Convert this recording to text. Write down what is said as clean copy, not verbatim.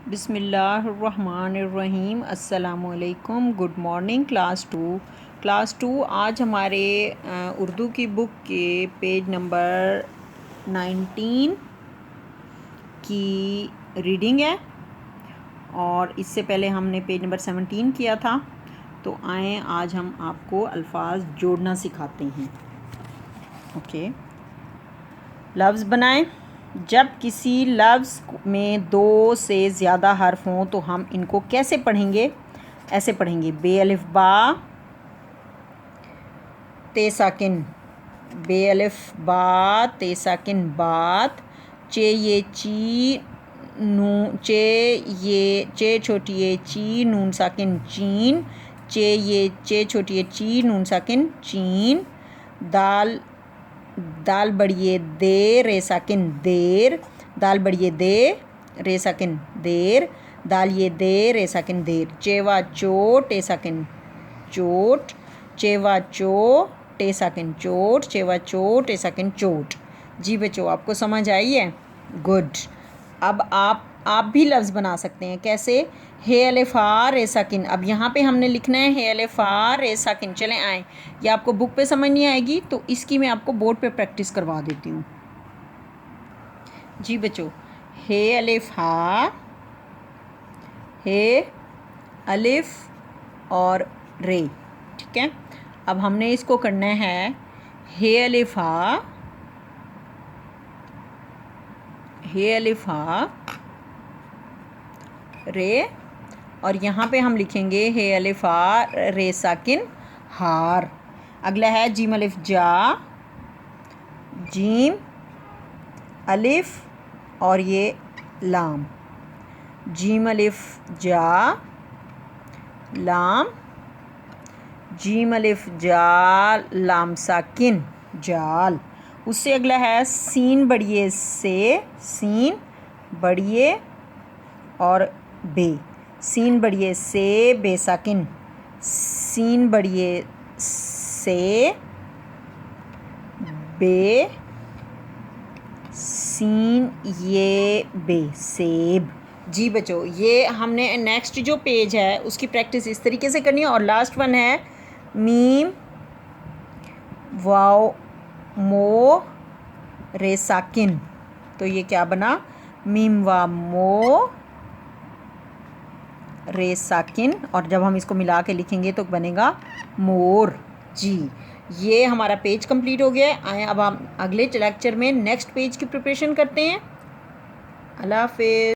बिस्मिल्लाहिर्रहमानिर्रहीम। अस्सलामुअलैकुम। Good morning class two. आज हमारे उर्दू की बुक के पेज नंबर 19 की रीडिंग है और इससे पहले हमने पेज नंबर 17 किया था। तो आए आज हम आपको अल्फाज जोड़ना सिखाते हैं। ओके, लफ्ज़ बनाएं। जब किसी लफ्ज़ में दो से ज़्यादा हर्फ हों तो हम इनको कैसे पढ़ेंगे? ऐसे पढ़ेंगे, बे अलिफ बा ते साकिन, बे अलिफ बा ते साकिन बात, चे ये ची नू, चे छोटी ये ची नून साकिन चीन, चे छोटी ये ची नून साकिन चीन, दाल बड़िए दे रे साकिन देर, दाल बड़िए दे रे साकिन देर, दाल ये दे रे साकिन देर, चेवा चो टे साकिन चोट, चेवा चो टे साकिन चोट, चेवा चो टे साकिन चोट। जी बच्चों, आपको समझ आई है? गुड। अब आप भी लफ्ज़ बना सकते हैं। कैसे? हे अलिफ आ रे साकिन। अब यहाँ पे हमने लिखना है हे अलिफ आ रे साकिन। चलें आएँ, ये आपको बुक पे समझ नहीं आएगी तो इसकी मैं आपको बोर्ड पे प्रैक्टिस करवा देती हूँ। जी बच्चों, हे अलिफ हा, हे अलिफ और रे, ठीक है। अब हमने इसको करना है हे अलिफ हा, हे अलिफ हा रे, और यहाँ पे हम लिखेंगे हे अलिफ आ रे साकिन हार। अगला है जीम अलिफ जा, जीम अलिफ और ये लाम, जीम अलिफ जा लाम, जीम अलिफ जा लाम साकिन जाल। उससे अगला है सीन बड़िए से, सीन बड़िए और बे, सीन बड़िए से बे साकिन, सीन बड़िए से बे, सीन ये बे सेब। जी बच्चों, ये हमने नेक्स्ट जो पेज है उसकी प्रैक्टिस इस तरीके से करनी है। और लास्ट वन है मीम वाओ मो रे साकिन। तो ये क्या बना? मीम वा मो रे साकिन, और जब हम इसको मिला के लिखेंगे तो बनेगा मोर। जी, ये हमारा पेज कंप्लीट हो गया है। आए अब हम अगले लेक्चर में नेक्स्ट पेज की प्रिपरेशन करते हैं। अल्लाह हाफिज़।